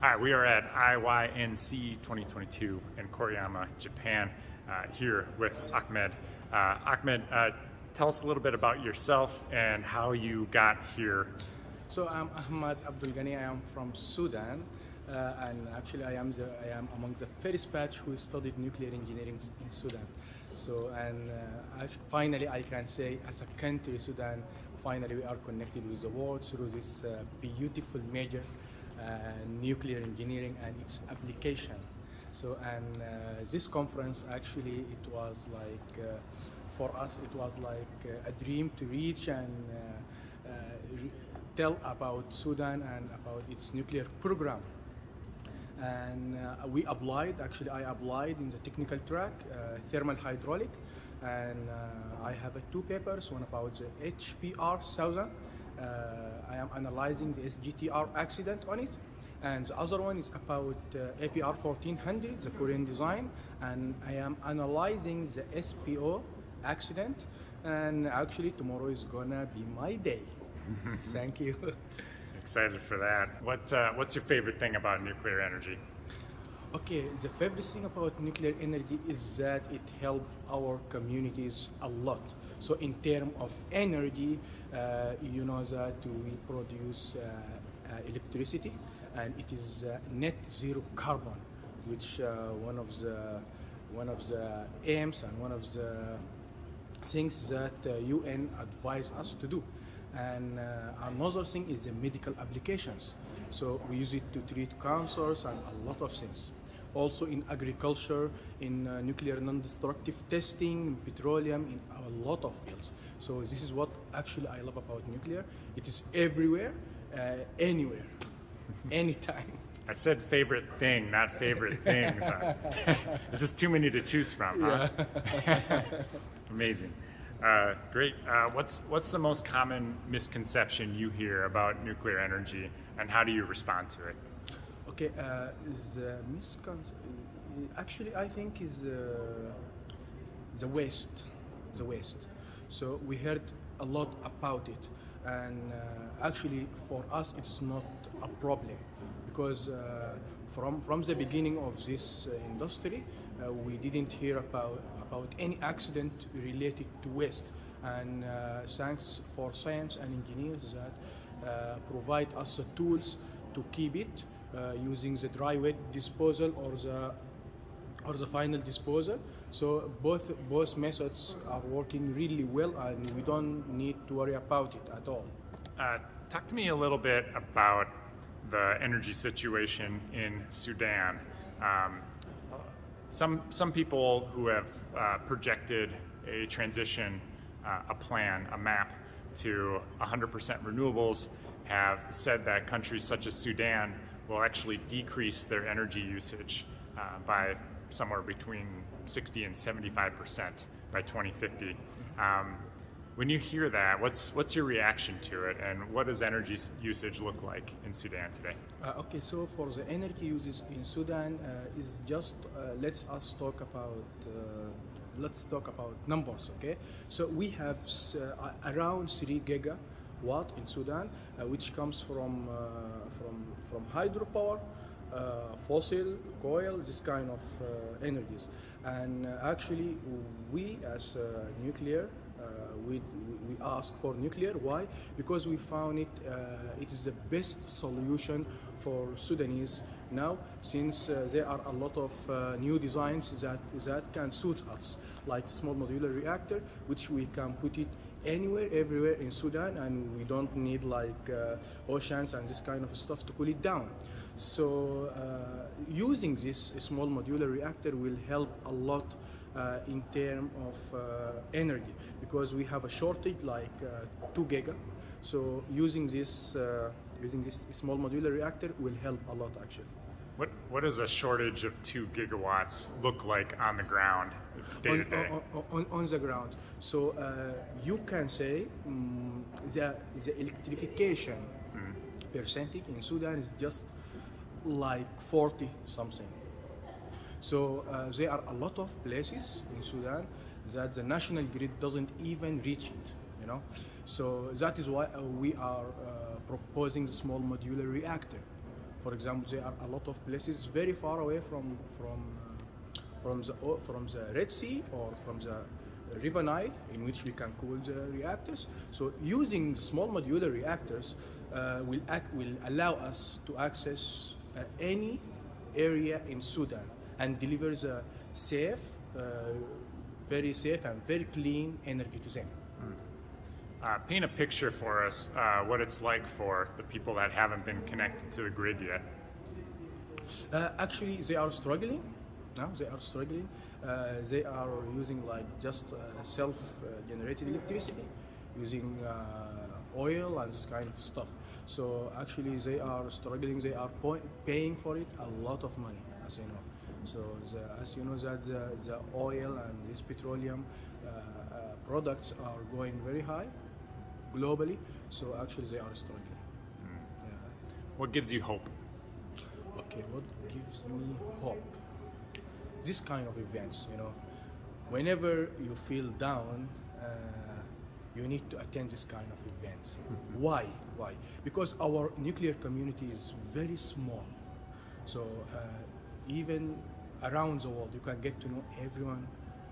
Hi, we are at IYNC 2022 in Koriyama, Japan, here with Ahmed. Ahmed, tell us a little bit about yourself and how you got here. So I'm Ahmed Abdul Ghani. I am from Sudan, and actually I am among the first batch who studied nuclear engineering in Sudan. So finally I can say, as a country, Sudan, finally we are connected with the world through this beautiful major, nuclear engineering and its application. This conference actually it was like for us it was like a dream to reach and tell about Sudan and about its nuclear program. And we applied, actually I applied in the technical track, thermal hydraulic, and I have two papers, one about the HPR 1000. I am analyzing the SGTR accident on it, and the other one is about APR 1400, the Korean design, and I am analyzing the SPO accident, and actually tomorrow is gonna be my day. Thank you. Excited for that. What's your favorite thing about nuclear energy? Okay, the favorite thing about nuclear energy is that it helps our communities a lot. So in terms of energy, you know that we produce electricity, and it is net zero carbon, which one of the aims and one of the things that UN advise us to do. And another thing is the medical applications. So we use it to treat cancers and a lot of things. Also in agriculture, in nuclear non-destructive testing, petroleum, in a lot of fields. So this is what actually I love about nuclear. It is everywhere, anywhere, anytime. I said favorite thing, not favorite things. There's just too many to choose from, huh? Yeah. Amazing. Great. What's the most common misconception you hear about nuclear energy, and how do you respond to it? Okay, the misconception actually I think is the waste, the waste. So we heard a lot about it, and actually for us it's not a problem because from the beginning of this industry, we didn't hear about any accident related to waste. And thanks for science and engineers that provide us the tools to keep it using the dry wet disposal or the final disposal. So both methods are working really well, and we don't need to worry about it at all. Talk to me a little bit about the energy situation in Sudan. Some people who have projected a transition, a plan, a map to 100% renewables have said that countries such as Sudan will actually decrease their energy usage by somewhere between 60 and 75% by 2050. When you hear that, what's your reaction to it, and what does energy usage look like in Sudan today? Okay, so for the energy uses in Sudan is just let's talk about numbers. Okay, so we have around 3 gigawatt in Sudan, which comes from hydropower, fossil, coal, this kind of energies. And actually, we as nuclear. We ask for nuclear. Why? Because we found it is the best solution for Sudanese now, since there are a lot of new designs that can suit us, like small modular reactor, which we can put it anywhere, everywhere in Sudan, and we don't need like oceans and this kind of stuff to cool it down. So using this small modular reactor will help a lot in terms of energy, because we have a shortage like 2 giga. So using this small modular reactor will help a lot actually. What does a shortage of 2 gigawatts look like on the ground, day to day? On the ground. So you can say the electrification percentage in Sudan is just like 40 something. So there are a lot of places in Sudan that the national grid doesn't even reach it, you know. So that is why we are proposing the small modular reactor. For example, there are a lot of places very far away from the Red Sea or from the River Nile, in which we can cool the reactors. So using the small modular reactors will allow us to access any area in Sudan and deliver the safe, very safe and very clean energy to them. Paint a picture for us what it's like for the people that haven't been connected to the grid yet. Actually, they are struggling. Now they are struggling. They are using like just self-generated electricity, using oil and this kind of stuff. So actually, they are struggling. They are paying for it a lot of money, as you know. So as you know that the oil and this petroleum products are going very high globally. So actually, they are struggling. Yeah. What gives you hope? Okay, what gives me hope? This kind of events, you know, whenever you feel down, you need to attend this kind of events. Why? Why? Because our nuclear community is very small. So even around the world, you can get to know everyone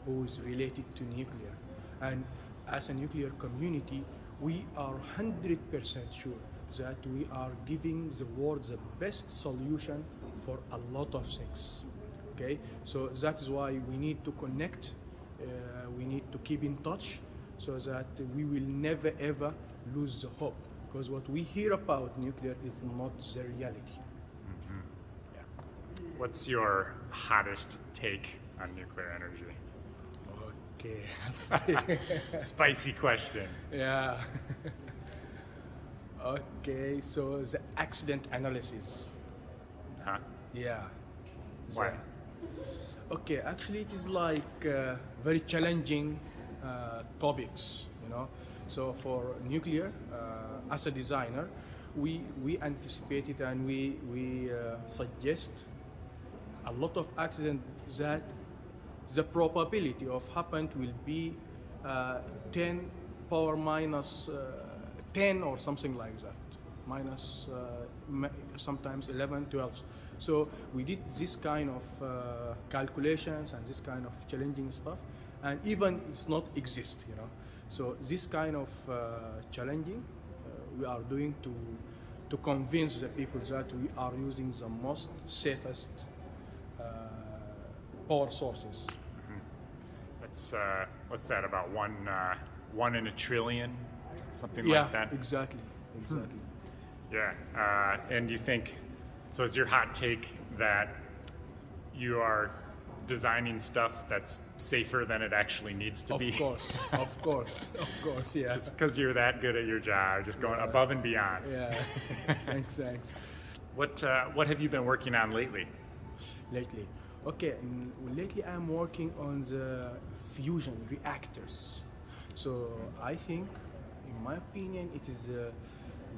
who is related to nuclear. And as a nuclear community, we are 100% sure that we are giving the world the best solution for a lot of things. Okay, so that is why we need to connect, we need to keep in touch so that we will never ever lose the hope, because what we hear about nuclear is not the reality. Mm-hmm. Yeah. What's your hottest take on nuclear energy? Okay. Spicy question. Yeah. Okay, so the accident analysis. Huh? Yeah. Why? Okay, actually it is like very challenging topics, you know. So for nuclear, as a designer, we anticipate it and we suggest a lot of accidents that the probability of happened will be 10 power minus 10 or something like that, minus sometimes 11, 12. So we did this kind of calculations and this kind of challenging stuff, and even it's not exist, you know. So this kind of challenging we are doing to convince the people that we are using the most safest power sources. Mm-hmm. What's that, about one in a trillion, something Yeah, like that? exactly. Yeah, and you think, so is your hot take that you are designing stuff that's safer than it actually needs to be? Of course, yeah. Just because you're that good at your job, just going above and beyond. Yeah, thanks. What have you been working on lately? Lately, okay, lately I'm working on the fusion reactors. So I think, in my opinion, it is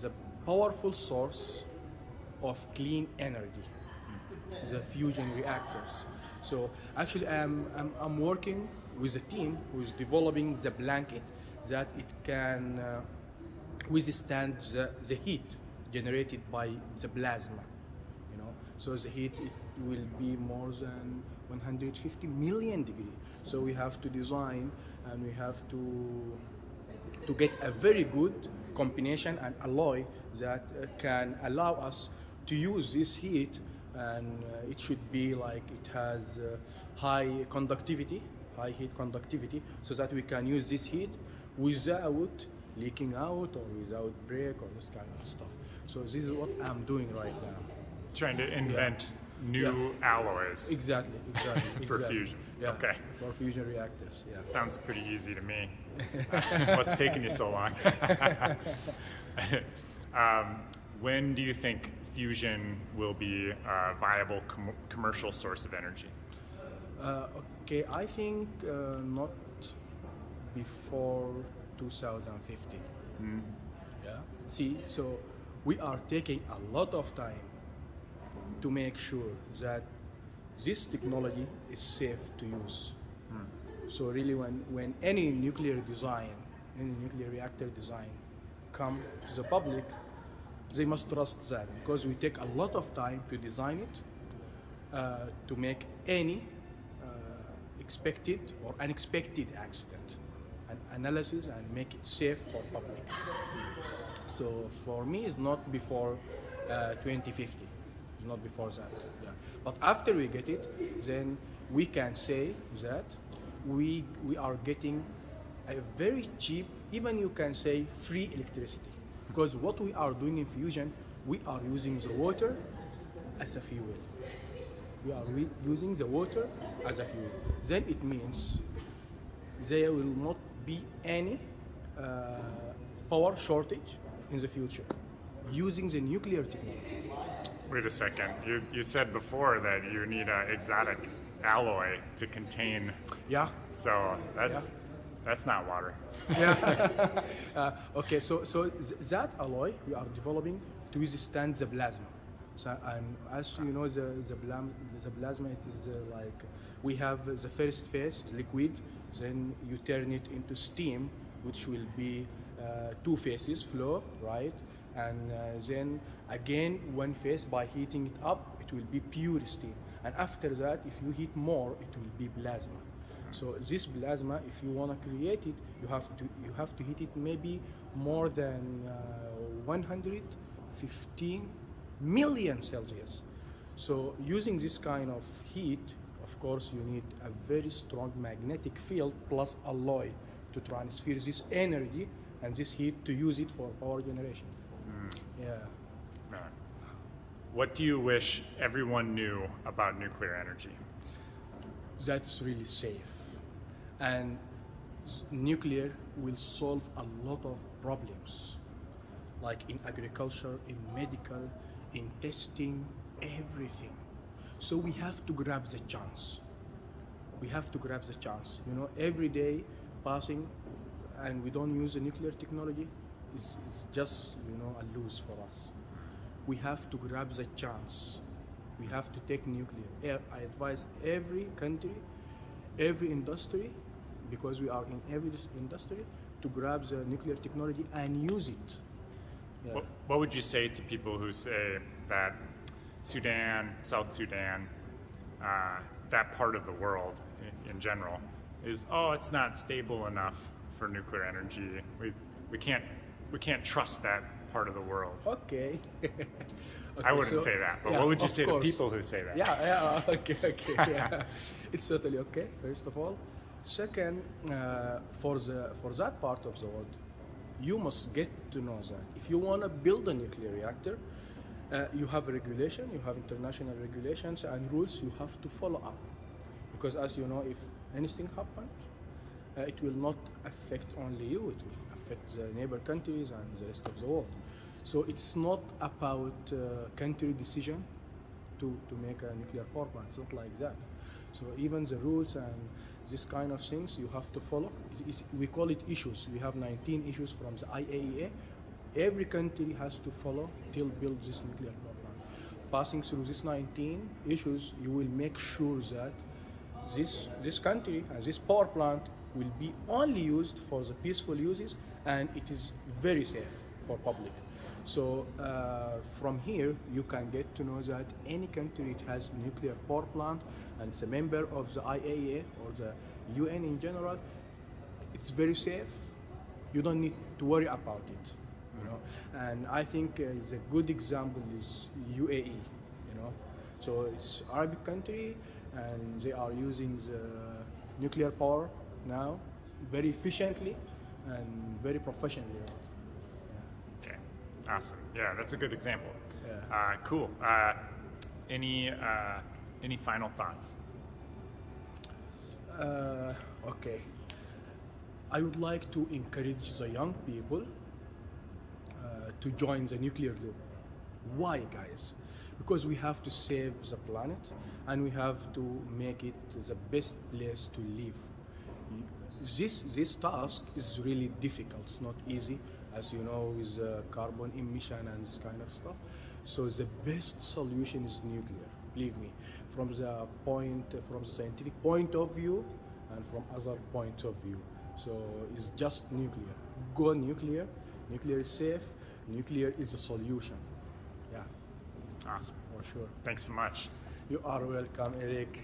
the powerful source of clean energy, the fusion reactors. So actually I'm working with a team who is developing the blanket that it can withstand the heat generated by the plasma, you know. So the heat, it will be more than 150 million degrees. So we have to design and we have to get a very good combination and alloy that can allow us to use this heat, and it should be like it has high heat conductivity, so that we can use this heat without leaking out or without break or this kind of stuff. So this is what I'm doing right now. Trying to invent new alloys. Exactly. For fusion. Yeah, Okay. for fusion reactors. Yeah. Sounds pretty easy to me. What's taking you so long? When do you think fusion will be a viable commercial source of energy? Okay, I think not before 2050. Yeah. See, so we are taking a lot of time to make sure that this technology is safe to use. So really, when any nuclear reactor design come to the public, they must trust that because we take a lot of time to design it, to make any expected or unexpected accident, and analysis and make it safe for public. So for me, it's not before 2050. It's not before that. Yeah. But after we get it, then we can say that we are getting a very cheap, even you can say free electricity. Because what we are doing in fusion, we are using the water as a fuel. We are using the water as a fuel. Then it means there will not be any power shortage in the future using the nuclear technology. Wait a second. You said before that you need an exotic alloy to contain. Yeah. So that's not water. Yeah. Okay. So that alloy we are developing to withstand the plasma. So and as you know, the plasma it is like we have the first phase liquid, then you turn it into steam, which will be two phases flow, right? And then again one phase by heating it up, it will be pure steam. And after that, if you heat more, it will be plasma. So this plasma, if you want to create it, you have to heat it maybe more than 115 million Celsius. So using this kind of heat, of course, you need a very strong magnetic field plus alloy to transfer this energy and this heat to use it for power generation. Yeah. What do you wish everyone knew about nuclear energy? That's really safe. And nuclear will solve a lot of problems, like in agriculture, in medical, in testing, everything. So we have to grab the chance. We have to grab the chance. You know, every day passing and we don't use the nuclear technology is just, you know, a lose for us. We have to grab the chance. We have to take nuclear. I advise every country, every industry, because we are in every industry, to grab the nuclear technology and use it. Yeah. What would you say to people who say that Sudan, South Sudan, that part of the world in general, is it's not stable enough for nuclear energy. We can't trust that part of the world. Okay. I wouldn't say that, but what would you say to people who say that? Okay, yeah. It's totally okay, first of all. Second, for that part of the world, you must get to know that if you want to build a nuclear reactor, you have a regulation, you have international regulations and rules you have to follow up. Because as you know, if anything happens, it will not affect only you, it will affect the neighbor countries and the rest of the world. So it's not about country decision to make a nuclear power plant, it's not like that. So even the rules and this kind of things you have to follow. We call it issues. We have 19 issues from the IAEA. Every country has to follow till build this nuclear power plant. Passing through these 19 issues, you will make sure that this country and this power plant will be only used for the peaceful uses and it is very safe for public. So from here you can get to know that any country it has nuclear power plant and it's a member of the IAEA or the UN in general, it's very safe. You don't need to worry about it, you know. And I think is a good example is UAE, you know. So it's Arabic country and they are using the nuclear power now very efficiently and very professionally. Okay, awesome. Yeah, that's a good example. Yeah. Cool. Any final thoughts? Okay. I would like to encourage the young people to join the nuclear loop. Why, guys? Because we have to save the planet and we have to make it the best place to live. This task is really difficult. It's not easy, as you know, with carbon emission and this kind of stuff. So the best solution is nuclear. Believe me, from the scientific point of view and from other point of view. So it's just nuclear. Go nuclear. Nuclear is safe. nuclear is the solution. Yeah, Awesome. for sure. Thanks so much. You are welcome, Eric.